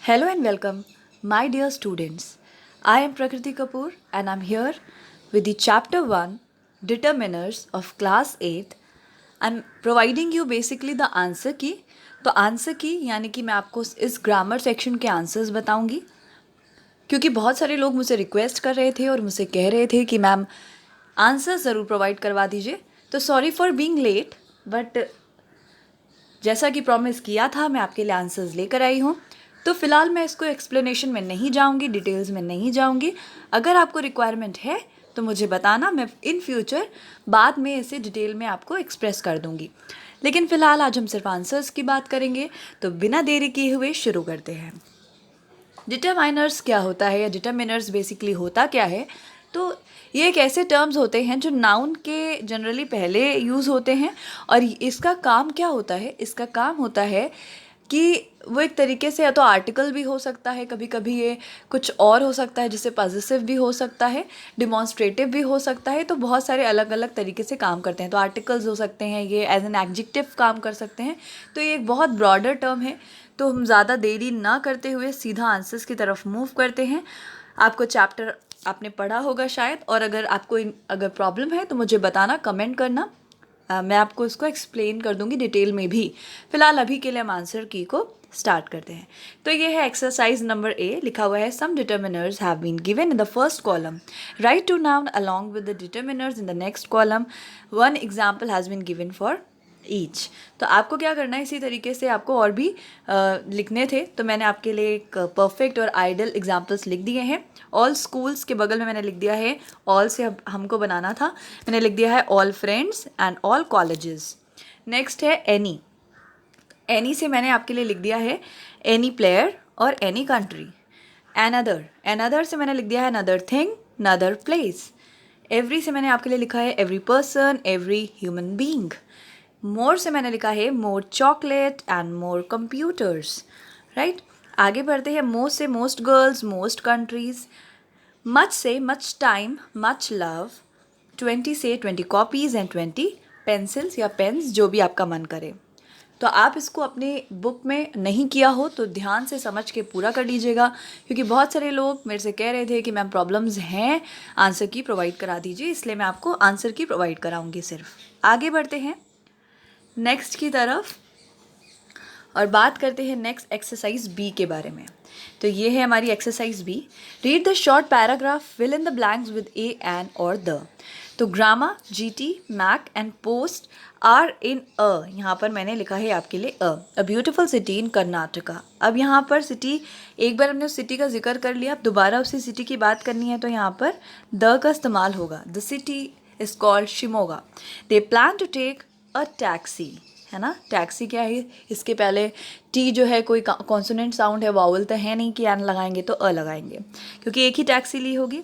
Hello and welcome, my dear students. I am Prakriti Kapoor and I'm here with the chapter 1 Determiners of class 8. I'm providing you basically the answer key. तो answer की यानी कि मैं आपको इस grammar section के answers बताऊंगी क्योंकि बहुत सारे लोग मुझे रिक्वेस्ट कर रहे थे और मुझसे कह रहे थे कि मैम आंसर ज़रूर प्रोवाइड करवा दीजिए. तो sorry for being late, but जैसा कि प्रॉमिस किया था मैं आपके लिए आंसर्स लेकर आई हूँ. तो फ़िलहाल मैं इसको एक्सप्लेनेशन में नहीं जाऊँगी, डिटेल्स में नहीं जाऊँगी. अगर आपको रिक्वायरमेंट है तो मुझे बताना, मैं इन फ्यूचर बाद में इसे डिटेल में आपको एक्सप्रेस कर दूँगी. लेकिन फ़िलहाल आज हम सिर्फ आंसर्स की बात करेंगे. तो बिना देरी किए हुए शुरू करते हैं. डिटरमाइनर्स क्या होता है या डिटरमिनर्स बेसिकली होता क्या है? तो ये एक ऐसे टर्म्स होते हैं जो नाउन के जनरली पहले यूज़ होते हैं. और इसका काम क्या होता है? इसका काम होता है कि वो एक तरीके से या तो आर्टिकल भी हो सकता है, कभी कभी ये कुछ और हो सकता है जिससे पॉजिटिव भी हो सकता है, डिमॉन्स्ट्रेटिव भी हो सकता है. तो बहुत सारे अलग अलग तरीके से काम करते हैं. तो आर्टिकल्स हो सकते हैं, ये एज एन एडजेक्टिव काम कर सकते हैं. तो ये एक बहुत ब्रॉडर टर्म है. तो हम ज़्यादा देरी ना करते हुए सीधा आंसर्स की तरफ मूव करते हैं. आपको चैप्टर आपने पढ़ा होगा शायद, और अगर आपको अगर प्रॉब्लम है तो मुझे बताना, कमेंट करना. मैं आपको इसको एक्सप्लेन कर दूंगी डिटेल में भी. फ़िलहाल अभी के लिए हम आंसर की को स्टार्ट करते हैं. तो ये है एक्सरसाइज नंबर ए. लिखा हुआ है some determiners have been given in the first column. Write to noun along with the determiners in the next column. One example has been given for each. तो आपको क्या करना है, इसी तरीके से आपको और भी लिखने थे. तो मैंने आपके लिए एक परफेक्ट और आइडल एग्जाम्पल्स लिख दिए हैं. ऑल स्कूल्स के बगल में मैंने लिख दिया है, ऑल से हमको बनाना था, मैंने लिख दिया है all friends and all colleges. Next है एनी. एनी से मैंने आपके लिए लिख दिया है एनी प्लेयर और एनी कंट्री. एनदर. एनदर से मैंने लिख दिया है another thing, another place. Every से मैंने आपके लिए लिखा है every person, every human being. More से मैंने लिखा है more chocolate and more computers. Right. आगे बढ़ते हैं. मोस्ट से most girls, most countries. Much से मच टाइम, मच लव. 20 से 20 कॉपीज़ एंड 20 पेंसिल्स या पेन्स, जो भी आपका मन करे. तो आप इसको अपने बुक में नहीं किया हो तो ध्यान से समझ के पूरा कर लीजिएगा, क्योंकि बहुत सारे लोग मेरे से कह रहे थे कि मैम प्रॉब्लम्स हैं, आंसर की प्रोवाइड करा दीजिए. इसलिए मैं आपको आंसर की प्रोवाइड कराऊंगी सिर्फ. आगे बढ़ते हैं नेक्स्ट की तरफ और बात करते हैं नेक्स्ट एक्सरसाइज बी के बारे में. तो ये है हमारी exercise B. Read the short paragraph, fill in the blanks with a, an और द. तो grammar, GT, Mac and post are in a. यहाँ पर मैंने लिखा है आपके लिए a beautiful city in Karnataka. अब यहाँ पर सिटी, एक बार हमने उस सिटी का जिक्र कर लिया, अब दोबारा उसी सिटी की बात करनी है तो यहाँ पर द का इस्तेमाल होगा. The city is called Shimoga. They plan to take a taxi. है ना. टैक्सी क्या है, इसके पहले टी जो है कोई कॉन्सोनेंट साउंड है, वावल तो है नहीं कि एन लगाएंगे तो अ लगाएंगे, क्योंकि एक ही टैक्सी ली होगी.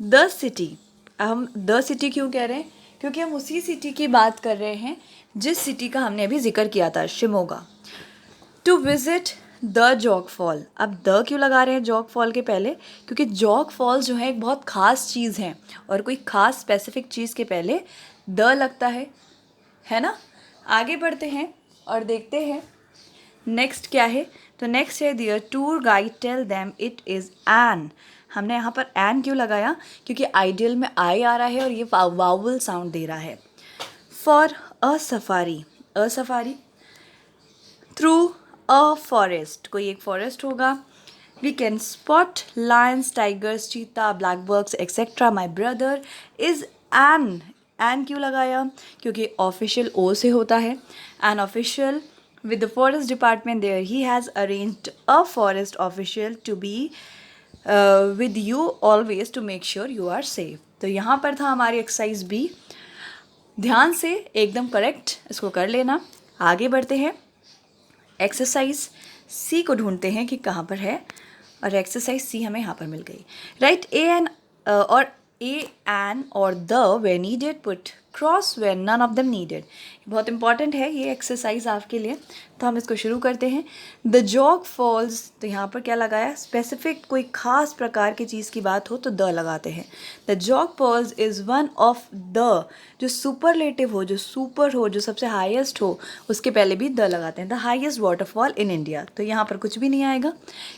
The city. हम द सिटी क्यों कह रहे हैं? क्योंकि हम उसी सिटी की बात कर रहे हैं जिस सिटी का हमने अभी जिक्र किया था, Shimoga. To visit the Jog fall. अब द क्यों लगा रहे हैं जॉग फॉल के पहले? क्योंकि जॉग फॉल जो है एक बहुत ख़ास चीज़ है, और कोई ख़ास स्पेसिफिक चीज़ के पहले द लगता है ना. आगे बढ़ते हैं और देखते हैं नेक्स्ट क्या है. तो नेक्स्ट है their tour guide tell them it is an. हमने यहाँ पर एन क्यों लगाया? क्योंकि आइडियल में आई आ रहा है और ये वावल साउंड दे रहा है. For a safari. A safari. Through a forest. कोई एक फॉरेस्ट होगा. We can spot lions, tigers, cheetah, black birds etcetera. My brother is an. An क्यों लगाया? क्योंकि ऑफिशियल ओ से होता है. An official with the forest department there. He has arranged a forest official to be with you always to make sure you are safe. तो यहाँ पर था हमारी एक्सरसाइज बी. ध्यान से एकदम करेक्ट इसको कर लेना. आगे बढ़ते हैं. एक्सरसाइज सी को ढूंढते हैं कि कहाँ पर है, और एक्सरसाइज सी हमें यहाँ पर मिल गई. राइट ए एंड और ए an or the where needed, put cross where none of them needed. बहुत इंपॉर्टेंट है ये एक्सरसाइज आपके लिए, तो हम इसको शुरू करते हैं. द जॉग फॉल्स, तो यहाँ पर क्या लगाया, स्पेसिफिक कोई खास प्रकार की चीज़ की बात हो तो द लगाते हैं. The Jog falls is one of the, जो सुपरलेटिव हो, जो सुपर हो, जो सबसे हाईएस्ट हो, उसके पहले भी द लगाते हैं. The highest waterfall in India, तो यहाँ पर कुछ भी नहीं आएगा.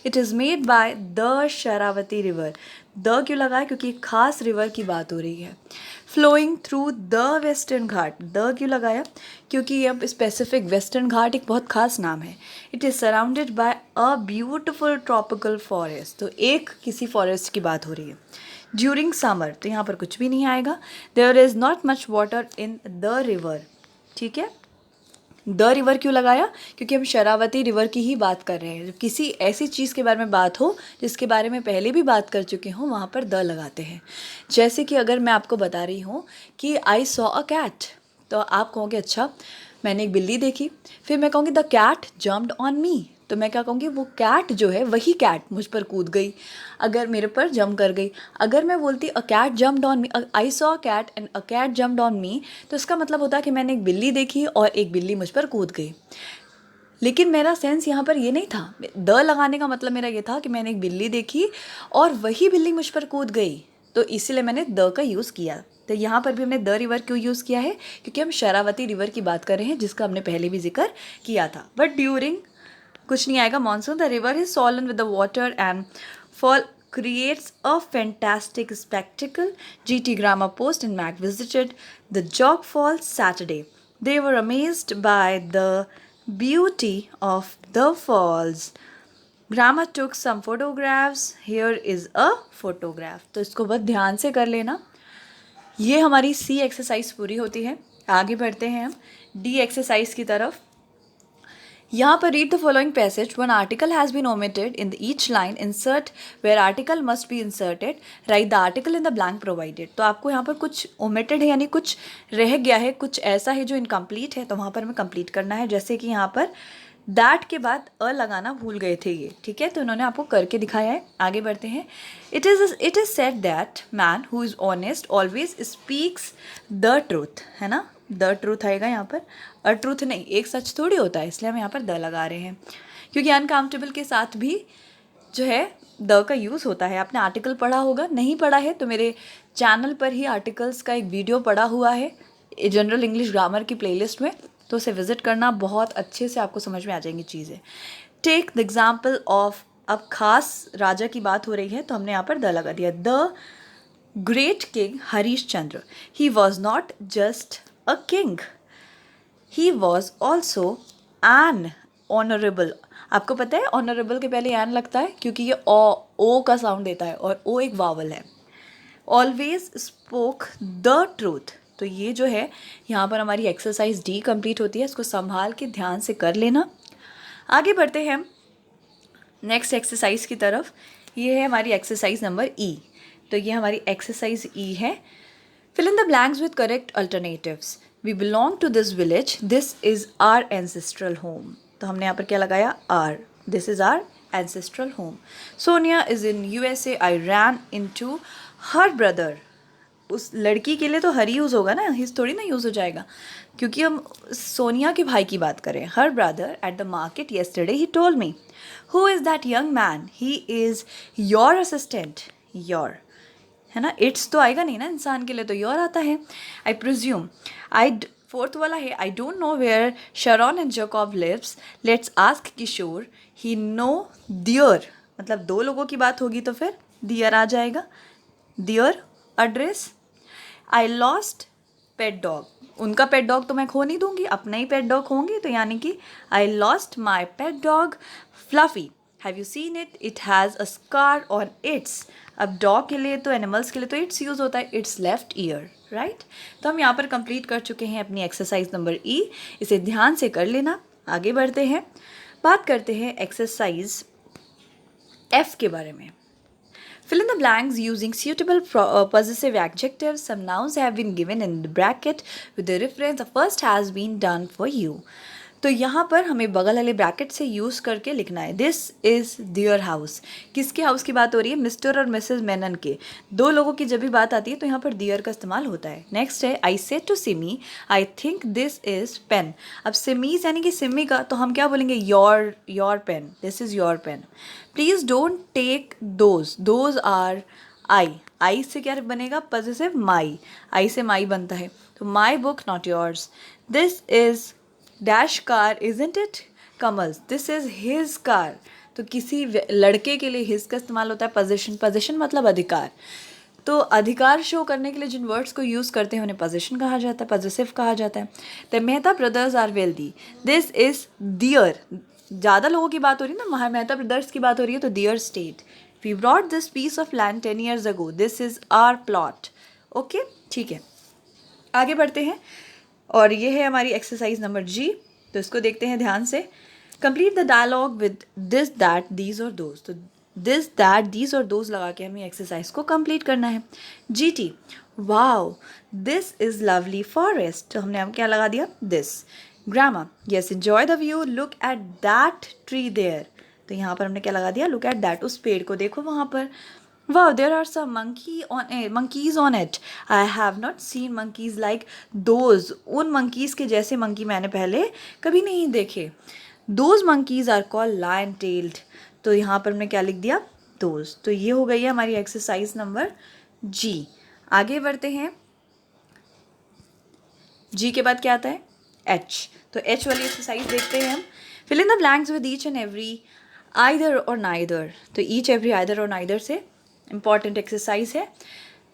It is made by the Sharavati river. The क्यों लगाया, क्योंकि एक खास रिवर की बात हो रही है. Flowing through the Western Ghat, the क्यों लगाया, क्योंकि अब स्पेसिफिक वेस्टर्न घाट एक बहुत खास नाम है. It is surrounded by a beautiful tropical forest, तो एक किसी फॉरेस्ट की बात हो रही है. ड्यूरिंग समर, तो यहाँ पर कुछ भी नहीं आएगा. There is not much water in the river. ठीक है, द रिवर क्यों लगाया, क्योंकि हम शरावती रिवर की ही बात कर रहे हैं. जब किसी ऐसी चीज़ के बारे में बात हो जिसके बारे में पहले भी बात कर चुके हों, वहाँ पर द लगाते हैं. जैसे कि अगर मैं आपको बता रही हूँ कि आई सॉ अ कैट, तो आप कहोगे अच्छा मैंने एक बिल्ली देखी. फिर मैं कहूँगी the cat jumped on me, तो मैं क्या कहूँगी, वो कैट जो है वही कैट मुझ पर कूद गई, अगर मेरे पर जंप कर गई. अगर मैं बोलती a cat jumped on me, I saw a cat and a cat jumped on me, तो इसका मतलब होता है कि मैंने एक बिल्ली देखी और एक बिल्ली मुझ पर कूद गई. लेकिन मेरा सेंस यहाँ पर ये नहीं था. द लगाने का मतलब मेरा ये था कि मैंने एक बिल्ली देखी और वही बिल्ली मुझ पर कूद गई, तो इसीलिए मैंने द का यूज़ किया. तो यहाँ पर भी हमने द रिवर क्यों यूज़ किया है, क्योंकि हम शरावती रिवर की बात कर रहे हैं जिसका हमने पहले भी जिक्र किया था. बट ड्यूरिंग, कुछ नहीं आएगा, monsoon. The river is swollen with the water and fall creates a fantastic spectacle. GT Grammar Post and Mac visited the Jog Falls Saturday. They were amazed by the beauty of the falls. Grammar took some photographs. Here is a photograph. तो इसको बहुत ध्यान से कर लेना. ये हमारी सी exercise पूरी होती है. आगे बढ़ते हैं हम डी एक्सरसाइज की तरफ. यहाँ पर read the following passage. One article has been omitted in each line. Insert where article must be inserted. Write the article in the blank provided. तो आपको यहाँ पर कुछ ओमिटेड है, यानी कुछ रह गया है, कुछ ऐसा है जो इनकम्प्लीट है, तो वहाँ पर हमें कंप्लीट करना है. जैसे कि यहाँ पर दैट के बाद अ लगाना भूल गए थे ये, ठीक है, तो इन्होंने आपको करके दिखाया है. आगे बढ़ते हैं. It is said that man who is honest always speaks the truth, है ना. द ट्रूथ आएगा यहाँ पर, अ ट्रूथ नहीं, एक सच थोड़ी होता है, इसलिए हम यहाँ पर द लगा रहे हैं. क्योंकि अनकाउंटेबल के साथ भी जो है द का यूज़ होता है. आपने आर्टिकल पढ़ा होगा, नहीं पढ़ा है तो मेरे चैनल पर ही आर्टिकल्स का एक वीडियो पड़ा हुआ है जनरल इंग्लिश ग्रामर की प्लेलिस्ट में, तो उसे विज़िट करना, बहुत अच्छे से आपको समझ में आ जाएंगी चीज़ें. टेक द एग्जाम्पल ऑफ, अब खास राजा की बात हो रही है तो हमने यहाँ पर द लगा दिया. The great king Harish Chandra, he was not just a king, he was also an honorable. आपको पता है ऑनरेबल के पहले एन लगता है क्योंकि ये ओ का साउंड देता है और ओ एक वावल है. ऑलवेज स्पोक द ट्रूथ, तो ये जो है यहाँ पर हमारी एक्सरसाइज डी कंप्लीट होती है. इसको संभाल के ध्यान से कर लेना. आगे बढ़ते हैं हम नेक्स्ट एक्सरसाइज की तरफ. ये है हमारी एक्सरसाइज नंबर ई. तो ये हमारी एक्सरसाइज ई है. Fill in the blanks with correct alternatives. We belong to this village. This is our ancestral home. तो हमने यहाँ पर क्या लगाया, R. This is our ancestral home. Sonia is in USA. I ran into her brother. उस लड़की के लिए तो हर यूज़ होगा ना, हिज थोड़ी ना यूज़ हो जाएगा, क्योंकि हम सोनिया के भाई की बात करें. Her brother at the market yesterday he told me. Who is that young man? He is your assistant. Your, है ना, इट्स तो आएगा नहीं ना इंसान के लिए, तो योर आता है. आई प्रिज्यूम, फोर्थ वाला है, I don't know where Sharon and Jacob lives. Let's ask Kishore. He know there, मतलब दो लोगों की बात होगी तो फिर दियर आ जाएगा. Their address. I lost pet dog. उनका पेट डॉग तो मैं खो नहीं दूंगी, अपना ही पेट डॉग होंगे, तो यानी कि I lost my pet dog fluffy. Have you seen it? It has a scar on it's. अब डॉग के लिए तो, एनिमल्स के लिए तो इट्स यूज़ होता है, इट्स लेफ्ट ईयर, राइट. तो हम यहाँ पर कंप्लीट कर चुके हैं अपनी एक्सरसाइज नंबर ई. इसे ध्यान से कर लेना. आगे बढ़ते हैं, बात करते हैं एक्सरसाइज एफ के बारे में. Fill in the blanks using suitable possessive adjectives. Some nouns have been given in the bracket with the reference. The first has been done for you. तो यहाँ पर हमें बगल वाले ब्रैकेट से यूज़ करके लिखना है दिस इज़ दियर हाउस। किसके हाउस की बात हो रही है? मिस्टर और मिसेस मेनन के, दो लोगों की जब भी बात आती है तो यहाँ पर दियर का इस्तेमाल होता है। नेक्स्ट है I said to Simi I think this is pen. अब सिमीज यानी कि सिमी का, तो हम क्या बोलेंगे? Your pen, this is your pen. Please don't take those are I से क्या बनेगा? पॉजिटिव माई, आई से माई बनता है, तो my book not yours. This is dash car isn't it Kamal's, this is his car. तो किसी लड़के के लिए हिज का इस्तेमाल होता है। पोजीशन मतलब अधिकार, तो अधिकार शो करने के लिए जिन वर्ड्स को यूज़ करते हैं उन्हें पोजीशन कहा जाता है, पॉजिटिव कहा जाता है। The Mehta brothers are wealthy, this is their. ज़्यादा लोगों की बात हो रही है ना, वहाँ मेहता ब्रदर्स की बात हो रही है, तो their state. We brought this piece of land 10 years ago, this is our plot. Okay, ठीक है, आगे बढ़ते हैं। और ये है हमारी एक्सरसाइज नंबर जी, तो इसको देखते हैं ध्यान से। Complete the dialogue with this that these और दोज। तो दिस दैट दीज और दोज लगा के हमें एक्सरसाइज को कंप्लीट करना है। जी टी, wow this is lovely forest, तो हमने हम क्या लगा दिया? This. Grandma, yes enjoy the view, look at that tree there, तो यहाँ पर हमने क्या लगा दिया? लुक एट दैट, उस पेड़ को देखो वहाँ पर। Wow, there are some monkeys on it. I have not seen monkeys like those. उन monkeys के जैसे monkey मैंने पहले कभी नहीं देखे। Those monkeys are called lion-tailed. तो यहाँ पर हमने क्या लिख दिया? Those. तो ये हो गई है हमारी एक्सरसाइज नंबर जी। आगे बढ़ते हैं। जी के बाद क्या आता है? एच। तो एच वाली एक्सरसाइज देखते हैं हम। Fill in the blanks with each and every either or neither. तो each every either or neither से important exercise है।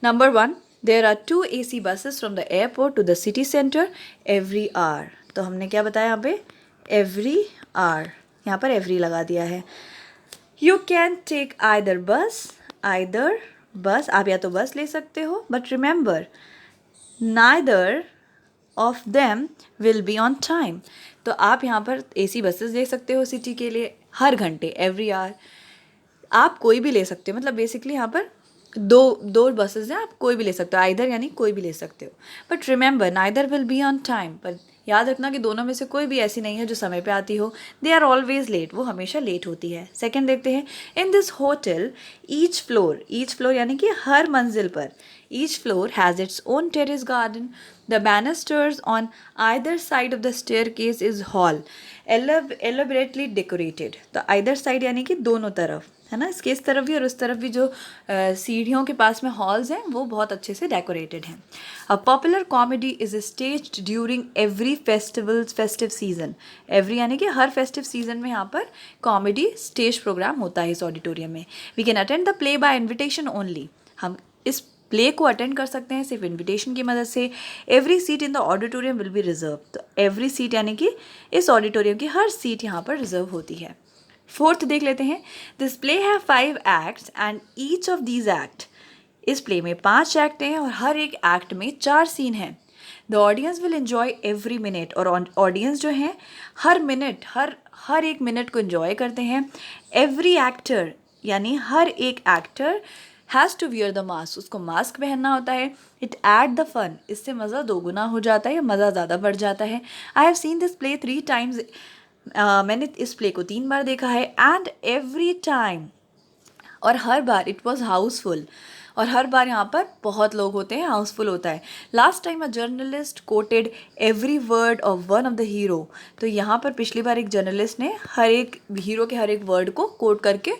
Number 1, there are 2 AC buses from the airport to the city center every hour. तो हमने क्या बताया यहाँ पे? Every hour, यहाँ पर every लगा दिया है। You can take either bus, आप या तो बस ले सकते हो, but remember neither of them will be on time. तो आप यहाँ पर AC बसेस ले सकते हो सिटी के लिए हर घंटे, every hour। आप कोई भी ले सकते हो, मतलब बेसिकली यहाँ पर दो बसेस हैं, आप कोई भी ले सकते हो, आइदर यानी कोई भी ले सकते हो। But remember neither will be on time, पर याद रखना कि दोनों में से कोई भी ऐसी नहीं है जो समय पे आती हो। दे आर ऑलवेज लेट, वो हमेशा लेट होती है। सेकेंड देखते हैं। In this hotel each floor यानी कि हर मंजिल पर, each floor has its own terrace garden. The banisters on either side of the staircase is all elaborately decorated. तो आइदर साइड यानी कि दोनों तरफ, है ना, इसके इस तरफ भी और उस तरफ भी जो सीढ़ियों के पास में हॉल्स हैं वो बहुत अच्छे से डेकोरेटेड हैं। A popular comedy is staged during every festive season. Every यानी कि हर फेस्टिव सीजन में यहाँ पर कॉमेडी स्टेज प्रोग्राम होता है इस ऑडिटोरियम में। We can attend the play by invitation only. हम इस प्ले को अटेंड कर सकते हैं सिर्फ इन्विटेशन की मदद से। Every seat in the auditorium will be reserve. तो एवरी सीट यानी कि इस ऑडिटोरियम की हर सीट यहाँ पर रिजर्व होती है। फोर्थ देख लेते हैं। This play have 5 acts and each of these act. इस प्ले में 5 एक्ट हैं और हर एक एक्ट में 4 सीन हैं। The audience will enjoy every minute, और ऑडियंस जो है हर मिनट हर एक मिनट को एंजॉय करते हैं। एवरी एक्टर यानी हर एक actor has to wear the mask, उसको मास्क पहनना होता है। इट एड द फन, इससे मज़ा दोगुना हो जाता है या मज़ा ज़्यादा बढ़ जाता है। I have seen this play 3 times। मैंने इस प्ले को 3 बार देखा है। एंड एवरी टाइम, और हर बार इट वॉज हाउसफुल, और हर बार यहाँ पर बहुत लोग होते हैं, हाउसफुल होता है। Last time a journalist coated every word of one of the hero. तो यहाँ पर पिछली बार एक जर्नलिस्ट ने हर एक हीरो के हर एक वर्ड को कोट करके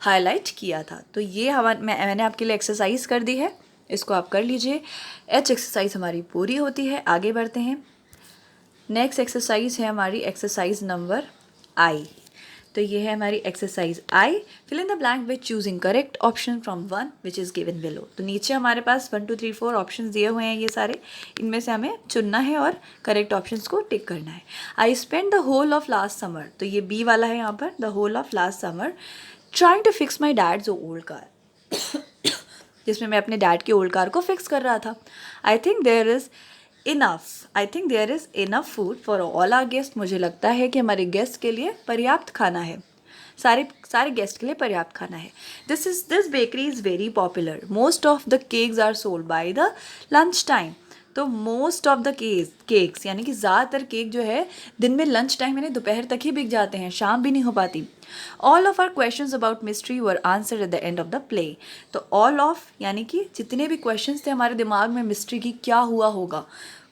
हाईलाइट किया था। तो ये मैंने आपके लिए एक्सरसाइज कर दी है, इसको आप कर लीजिए। एच एक्सरसाइज हमारी पूरी होती है। आगे बढ़ते हैं। नेक्स्ट एक्सरसाइज है हमारी एक्सरसाइज नंबर आई। तो ये है हमारी exercise I. Fill in the blank with choosing correct option from 1 which is given below. तो नीचे हमारे पास 1 2 3 4 ऑप्शन दिए हुए हैं, ये सारे, इनमें से हमें चुनना है और करेक्ट ऑप्शंस को टिक करना है। I spend the whole of last summer, तो ये बी वाला है यहाँ पर, the whole of last summer trying to fix my dad's old car, जिसमें मैं अपने डैड की ओल्ड कार को फिक्स कर रहा था। I think there is enough food for all our guest. मुझे लगता है कि हमारे गेस्ट के लिए पर्याप्त खाना है, सारे गेस्ट के लिए पर्याप्त खाना है। This bakery is very popular, most of the cakes are sold by the lunch time. तो मोस्ट ऑफ द केक्स यानी कि ज़्यादातर केक जो है दिन में लंच टाइम यानी दोपहर तक ही बिक जाते हैं, शाम भी नहीं हो पाती। All of our questions about mystery were answered at the end of the play. तो ऑल ऑफ यानी कि जितने भी क्वेश्चंस थे हमारे दिमाग में मिस्ट्री की क्या हुआ होगा,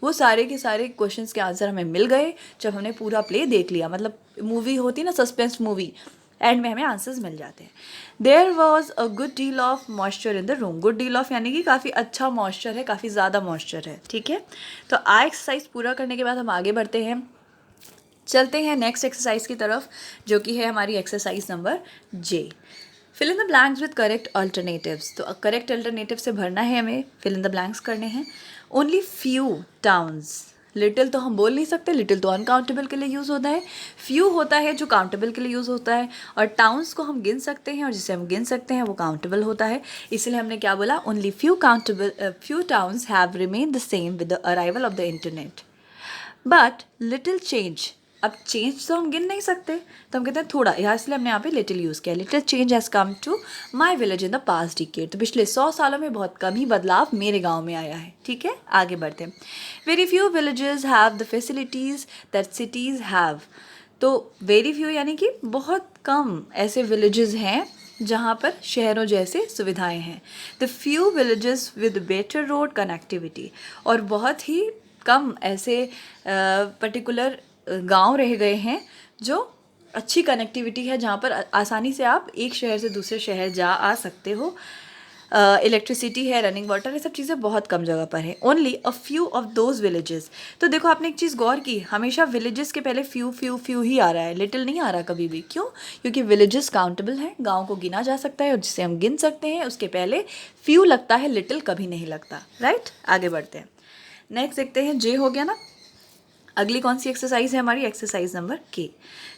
वो सारे के सारे क्वेश्चंस के आंसर हमें मिल गए जब हमने पूरा प्ले देख लिया। मतलब मूवी होती ना सस्पेंस मूवी, एंड में हमें आंसर्स मिल जाते हैं। There was a good deal of moisture in the room. Good deal of यानी कि काफ़ी अच्छा मॉइस्चर है, काफ़ी ज़्यादा मॉइस्चर है, ठीक है। तो आ एक्सरसाइज पूरा करने के बाद हम आगे बढ़ते हैं, चलते हैं नेक्स्ट एक्सरसाइज की तरफ, जो कि है हमारी exercise number J. Fill in the blanks with correct alternatives. तो करेक्ट अल्टरनेटिव से भरना है हमें, फिल इन द ब्लैंक्स करने हैं। ओनली फ्यू टाउन्स, लिटिल तो हम बोल नहीं सकते, लिटिल तो अनकाउंटेबल के लिए यूज़ होता है, फ्यू होता है जो काउंटेबल के लिए यूज़ होता है, और टाउन्स को हम गिन सकते हैं और जिसे हम गिन सकते हैं वो काउंटेबल होता है। इसलिए हमने क्या बोला, only few towns have remain the same with the arrival of the internet, but little change. अब चेंज तो हम गिन नहीं सकते, तो हम कहते हैं थोड़ा, यहाँ इसलिए हमने यहाँ पे लिटिल यूज़ किया। Little change has come to my village in the past decade. तो पिछले 100 सालों में बहुत कम ही बदलाव मेरे गांव में आया है, ठीक है। आगे बढ़ते हैं। Very few villages have the facilities that cities have. तो वेरी फ्यू यानी कि बहुत कम ऐसे विलेजेस हैं जहाँ पर शहरों जैसे सुविधाएं हैं। The few villages with better road connectivity. और बहुत ही कम ऐसे पर्टिकुलर गांव रह गए हैं जो अच्छी कनेक्टिविटी है, जहाँ पर आसानी से आप एक शहर से दूसरे शहर जा आ सकते हो। इलेक्ट्रिसिटी है, रनिंग वाटर, ये सब चीज़ें बहुत कम जगह पर है। Only a few of those villages. तो देखो आपने एक चीज़ गौर की, हमेशा विलेजेस के पहले फ्यू फ्यू फ्यू ही आ रहा है, लिटिल नहीं आ रहा कभी भी। क्यों? क्योंकि विलेजेस काउंटेबल हैं, गाँव को गिना जा सकता है और जिसे हम गिन सकते हैं उसके पहले फ्यू लगता है, लिटिल कभी नहीं लगता, राइट। आगे बढ़ते हैं, नेक्स्ट देखते हैं। जे हो गया ना। अगली कौन सी एक्सरसाइज है हमारी, एक्सरसाइज नंबर के।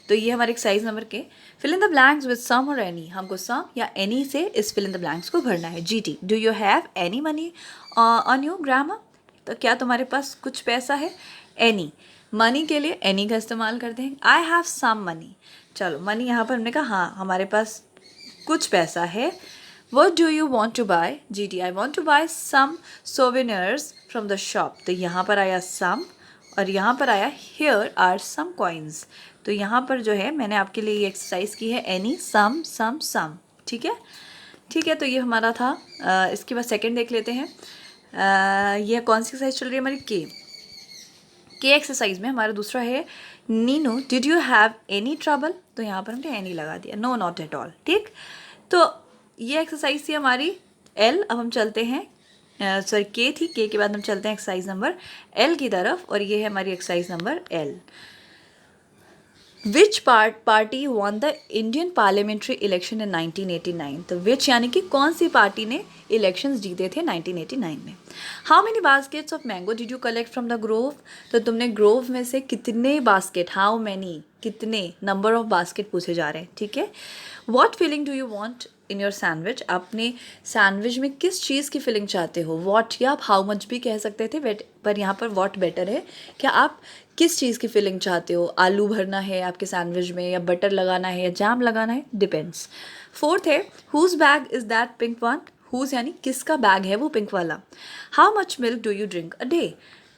तो ये हमारी exercise number K. Fill in the blanks with some और एनी। हमको सम या एनी से इस फिल इन द ब्लैंक्स को भरना है। GT, do you have any money on you grammar. तो क्या तुम्हारे पास कुछ पैसा है। एनी, मनी के लिए एनी का इस्तेमाल करते हैं। I have some money. चलो मनी यहाँ पर हमने कहा हाँ हमारे पास कुछ पैसा है। What do you want to buy? GT, I want to buy some souvenirs from the shop. तो यहाँ पर आया some और यहाँ पर आया here are some coins. तो यहाँ पर जो है मैंने आपके लिए ये एक्सरसाइज की है any, some, ठीक है। ठीक है, तो ये हमारा था। इसके बाद सेकंड देख लेते हैं। ये कौन सी एक्सरसाइज चल रही है हमारी, के एक्सरसाइज में हमारा दूसरा है Neenu did you have any trouble. तो यहाँ पर हमने एनी लगा दिया, नो नॉट एट ऑल, ठीक। तो ये एक्सरसाइज थी हमारी एल। अब हम चलते हैं, सॉरी के थी, के बाद हम चलते हैं एक्सरसाइज नंबर एल की तरफ, और ये है हमारी exercise number L. Which party won the Indian parliamentary election in 1989। तो विच यानी कि कौन सी पार्टी ने इलेक्शंस जीते थे 1989 में। How many baskets of mango did you collect from the Grove. तो तुमने ग्रोव में से कितने बास्केट, हाउ मैनी, कितने, नंबर ऑफ बास्केट पूछे जा रहे हैं, ठीक है। What feeling do you want in your sandwich. अपने सैंडविच में किस चीज़ की फिलिंग चाहते हो। वॉट या आप हाउ मच भी कह सकते थे, पर यहाँ पर वॉट बेटर है। क्या आप किस चीज़ की फिलिंग चाहते हो, आलू भरना है आपके सैंडविच में, या बटर लगाना है, या जैम लगाना है, डिपेंड्स। फोर्थ है whose bag is that pink one. Whose यानी किसका बैग है वो पिंक वाला। How much milk do you drink a day.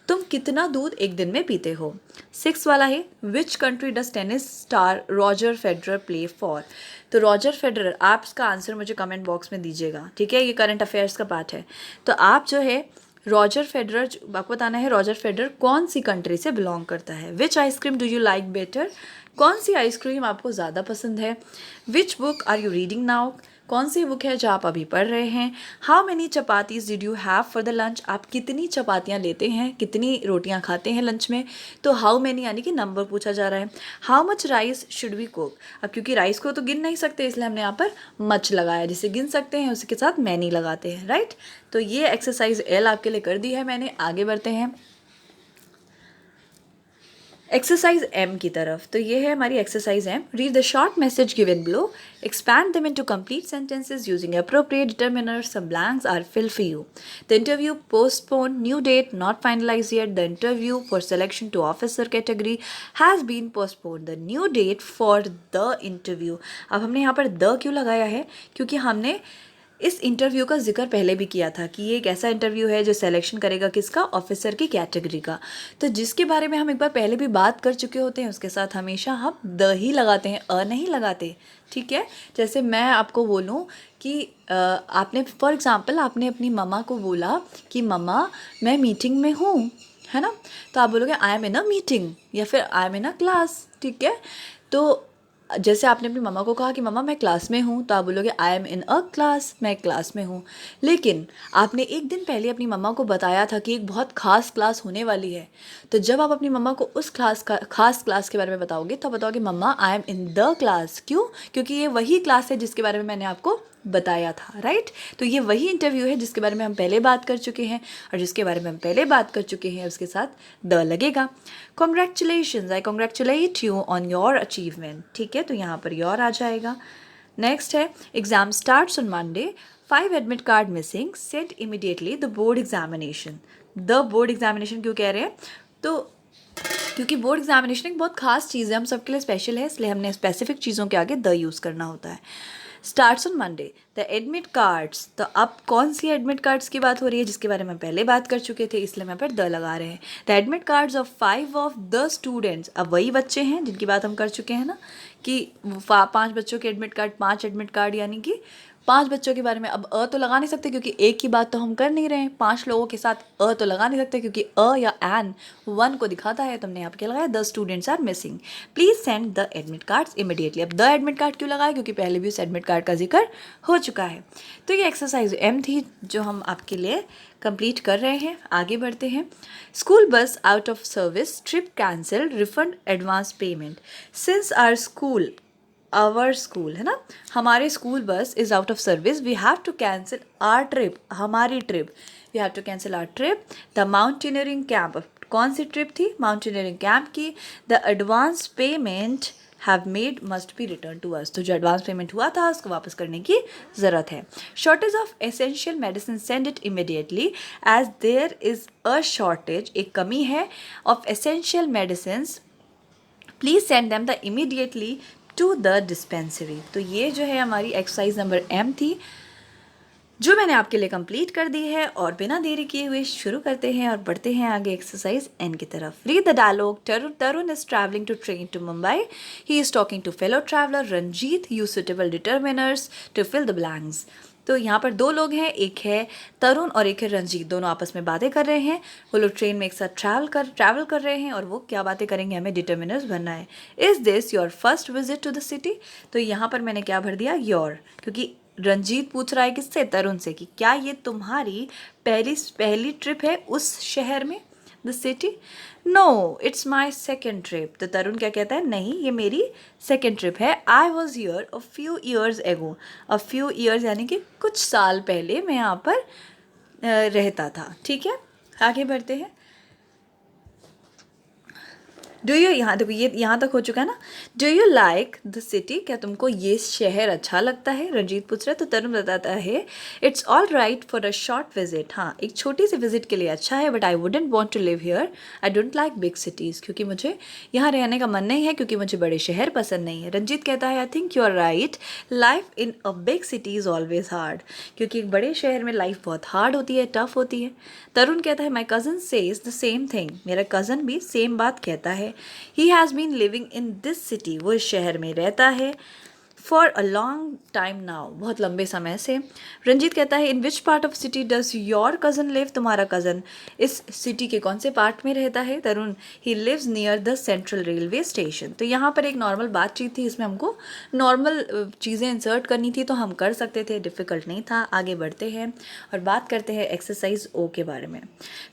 तुम कितना दूध एक दिन में पीते हो। सिक्स वाला है which country does tennis star Roger Federer play for. तो रॉजर फेडरर, आप इसका आंसर मुझे कमेंट बॉक्स में दीजिएगा, ठीक है। ये करंट अफेयर्स का पार्ट है। तो आप जो है रॉजर फेडरर, आपको बताना है रॉजर फेडरर कौन सी कंट्री से बिलोंग करता है। Which ice cream do you like better. कौन सी आइसक्रीम आपको ज़्यादा पसंद है। Which book are you reading now. कौन सी बुक है जो आप अभी पढ़ रहे हैं। How many chapatis did you have for the lunch. आप कितनी चपातियाँ लेते हैं, कितनी रोटियाँ खाते हैं लंच में। तो हाउ मेनी यानी कि नंबर पूछा जा रहा है। How much rice should we cook. अब क्योंकि राइस को तो गिन नहीं सकते इसलिए हमने यहाँ पर मच लगाया, जिसे गिन सकते हैं उसके साथ मैनी लगाते हैं, राइट। तो ये एक्सरसाइज एल आपके लिए कर दी है मैंने। आगे बढ़ते हैं एक्सरसाइज एम की तरफ। तो ये है हमारी exercise M. Read the short message given below, expand them into complete sentences using appropriate determiners. Some blanks are filled for you. The interview postponed, new date not finalized yet. The interview for selection to officer category has been postponed. The new date for the interview. अब हमने यहाँ पर the क्यों लगाया है, क्योंकि हमने इस इंटरव्यू का जिक्र पहले भी किया था कि ये एक ऐसा इंटरव्यू है जो सिलेक्शन करेगा किसका, ऑफिसर की कैटेगरी का। तो जिसके बारे में हम एक बार पहले भी बात कर चुके होते हैं उसके साथ हमेशा हम द ही लगाते हैं, अ नहीं लगाते, ठीक है। जैसे मैं आपको बोलूँ कि आपने फॉर एग्ज़ाम्पल आपने अपनी मम्मा को बोला कि मम्मा मैं मीटिंग में हूँ, है ना, तो आप बोलोगे आई एम इन अ मीटिंग या फिर आई एम इन अ क्लास, ठीक है। तो जैसे आपने अपनी मम्मा को कहा कि मम्मा मैं क्लास में हूँ, तो आप बोलोगे आई एम इन अ क्लास, मैं क्लास में हूँ। लेकिन आपने एक दिन पहले अपनी मम्मा को बताया था कि एक बहुत ख़ास क्लास होने वाली है, तो जब आप अपनी मम्मा को उस ख़ास क्लास के बारे में बताओगे तो बताओगे mamma I am in the class. क्यों? क्योंकि ये वही क्लास है जिसके बारे में मैंने आपको बताया था, राइट। तो ये वही इंटरव्यू है जिसके बारे में हम पहले बात कर चुके हैं, और जिसके बारे में हम पहले बात कर चुके हैं उसके साथ द लगेगा। Congratulations, I congratulate you on your achievement, ठीक है, तो यहाँ पर योर आ जाएगा। नेक्स्ट है exam starts on Monday, 5 admit card missing, send immediately the board examination. The board examination क्यों कह रहे हैं? तो क्योंकि बोर्ड एग्जामिनेशन एक बहुत खास चीज़ है, हम सबके लिए स्पेशल है, इसलिए हमने स्पेसिफिक चीज़ों के आगे द यूज़ करना होता है। Starts on Monday, the admit cards, तो अब कौन सी एडमिट कार्ड्स की बात हो रही है जिसके बारे में हम पहले बात कर चुके थे, इसलिए मैं पर द लगा रहे हैं। The admit cards of 5 of the students, अब वही बच्चे हैं जिनकी बात हम कर चुके हैं ना कि 5 बच्चों के एडमिट कार्ड, 5 एडमिट कार्ड, यानी कि 5 बच्चों के बारे में। अब अ तो लगा नहीं सकते क्योंकि एक की बात तो हम कर नहीं रहे हैं, 5 लोगों के साथ अ तो लगा नहीं सकते क्योंकि अ या एन वन को दिखाता है, तो हमने यहाँ पे क्या लगाया, the students are missing, please send the admit cards immediately. अब द एडमिट कार्ड क्यों लगाया? क्योंकि पहले भी उस एडमिट कार्ड का जिक्र हो चुका है। तो ये एक्सरसाइज एम थी जो हम आपके लिए कंप्लीट कर रहे हैं। आगे बढ़ते हैं। School bus out of service, trip cancel, refund advance payment. Since our school है ना, हमारे school bus is out of service, we have to cancel our trip, हमारी trip, we have to cancel our trip. The mountaineering camp, कौन सी trip थी? Mountaineering camp की। The advance payment have made must be return to us, तो जो advance payment हुआ था उसको वापस करने की ज़रूरत है। Shortage of essential medicine, send it immediately as there is a shortage, एक कमी है of essential medicine, please send them the immediately to the dispensary. तो ये जो है हमारी एक्सरसाइज नंबर एम थी जो मैंने आपके लिए कंप्लीट कर दी है, और बिना देरी किए हुए शुरू करते हैं और बढ़ते हैं आगे एक्सरसाइज एन की तरफ। Read the dialogue. Tarun is travelling to train to Mumbai, he is talking to fellow traveller Ranjit, use suitable determiners to fill the blanks. तो यहाँ पर 2 लोग हैं, एक है तरुण और एक है रंजीत, दोनों आपस में बातें कर रहे हैं। वो लोग ट्रेन में एक साथ ट्रैवल कर रहे हैं, और वो क्या बातें करेंगे, हमें डिटर्मिनर्स भरना है। Is this your first visit to the city? तो यहाँ पर मैंने क्या भर दिया, योर, क्योंकि रंजीत पूछ रहा है किससे, तरुण से, कि क्या ये तुम्हारी पहली ट्रिप है उस शहर में, the city? No, it's my second trip. तो तरुण क्या कहता है, नहीं ये मेरी सेकेंड ट्रिप है। I was here a few years ago, a few years यानी कि कुछ साल पहले मैं यहाँ पर रहता था, ठीक है। आगे बढ़ते हैं। डू यू, यहाँ देखो ये यहाँ तक हो चुका है ना। Do you like the city, क्या तुमको ये शहर अच्छा लगता है, रंजीत पूछ रहा है। तो तरुण बताता है it's all right for a short visit, हाँ एक छोटी सी विजिट के लिए अच्छा है, but I wouldn't want to live here, I don't like big cities, क्योंकि मुझे यहाँ रहने का मन नहीं है, क्योंकि मुझे बड़े शहर पसंद नहीं है। रंजीत कहता है I think you are right, life in a big city is always hard, क्योंकि एक बड़े शहर में लाइफ बहुत हार्ड होती है, टफ होती है। तरुण कहता है my cousin says the same thing, मेरा कज़न भी सेम बात कहता है। He has been living in this city, वो इस शहर में रहता है, for a long time now, बहुत लंबे समय से। रंजीत कहता है in which part of city does your cousin live, तुम्हारा कज़न इस सिटी के कौन से पार्ट में रहता है? Tarun he lives near the central railway station. तो यहाँ पर एक नॉर्मल बातचीत थी, इसमें हमको नॉर्मल चीज़ें इंसर्ट करनी थी, तो हम कर सकते थे, डिफ़िकल्ट नहीं था। आगे बढ़ते हैं और बात करते हैं एक्सरसाइज ओ के बारे में।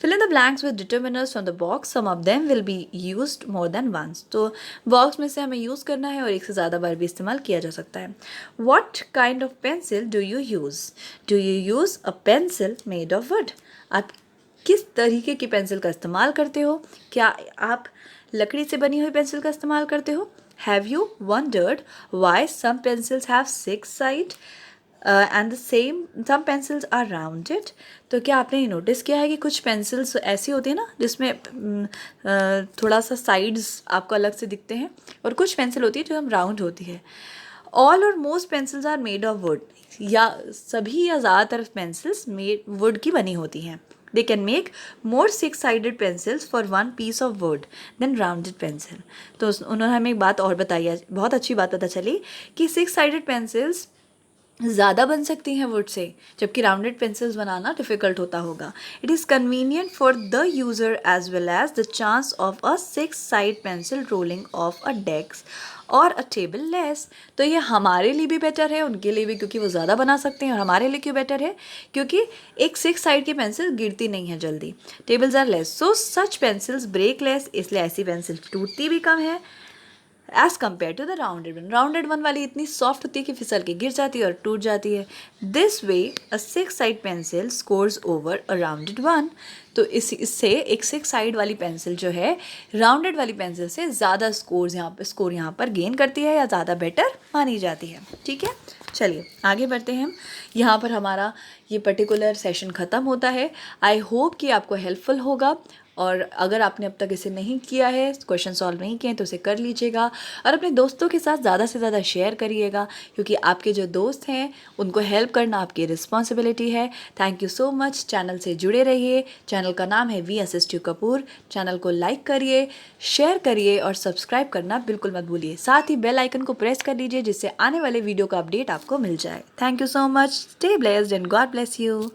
Fill in the blanks with determiners from the box, some of them will be used more than once. तो बॉक्स में से हमें यूज़ करना है और एक से ज़्यादा बार भी इस्तेमाल किया जा सकता है। What kind of pencil do you use? Do you use a pencil made of wood? आप किस तरीके की पेंसिल का इस्तेमाल करते हो? क्या आप लकड़ी से बनी हुई पेंसिल का इस्तेमाल करते हो? Have you wondered why some pencils have 6 sides and the same some pencils are rounded? तो क्या आपने ये नोटिस किया है कि कुछ पेंसिल्स ऐसी होती है ना जिसमें थोड़ा सा साइड्स आपको अलग से दिखते हैं, और कुछ पेंसिल होती है जो हम राउंड होती है। ऑल और most pencils are made of wood, या सभी या ज़्यादातर पेंसिल्स मेड वुड की बनी होती हैं. They can make more six sided pencils for one piece of wood than rounded pencil. तो उन्होंने हमें एक बात और बताई है, बहुत अच्छी बात पता चली कि सिक्स साइडेड पेंसिल्स ज़्यादा बन सकती हैं वुड से, जबकि राउंडेड पेंसिल्स बनाना डिफ़िकल्ट होता होगा. It is convenient for the user as well as the chance of a six side pencil rolling off a desk और अ टेबल लेस. तो ये हमारे लिए भी बेटर है, उनके लिए भी, क्योंकि वो ज़्यादा बना सकते हैं. और हमारे लिए क्यों बेटर है? क्योंकि एक सिक्स साइड की पेंसिल गिरती नहीं है जल्दी. Tables are less, so such pencils break less, इसलिए ऐसी पेंसिल टूटती भी कम है as compare to the rounded one. Rounded one वाली इतनी सॉफ्ट होती है कि फिसल के गिर जाती है और टूट जाती है. This way a six side pencil scores over a rounded one. तो इससे एक सिक्स साइड वाली पेंसिल जो है राउंडेड वाली पेंसिल से ज़्यादा स्कोर यहाँ पर गेन करती है या ज़्यादा बेटर मानी जाती है. ठीक है, चलिए आगे बढ़ते हैं हम. यहाँ पर हमारा ये पर्टिकुलर सेशन ख़त्म होता है. आई होप कि आपको हेल्पफुल होगा, और अगर आपने अब तक इसे नहीं किया है, क्वेश्चन सॉल्व नहीं किए हैं, तो उसे कर लीजिएगा और अपने दोस्तों के साथ ज़्यादा से ज़्यादा शेयर करिएगा, क्योंकि आपके जो दोस्त हैं उनको हेल्प करना आपकी रिस्पॉन्सिबिलिटी है. Thank you so much. Channel से जुड़े रहिए. चैनल का नाम है we assist you Kapoor. Channel को लाइक करिए, शेयर करिए और सब्सक्राइब करना बिल्कुल मत भूलिए. साथ ही बेल आइकन को प्रेस कर लीजिए, जिससे आने वाले वीडियो का अपडेट आपको मिल जाए. Thank you so much. Stay blessed and God bless you.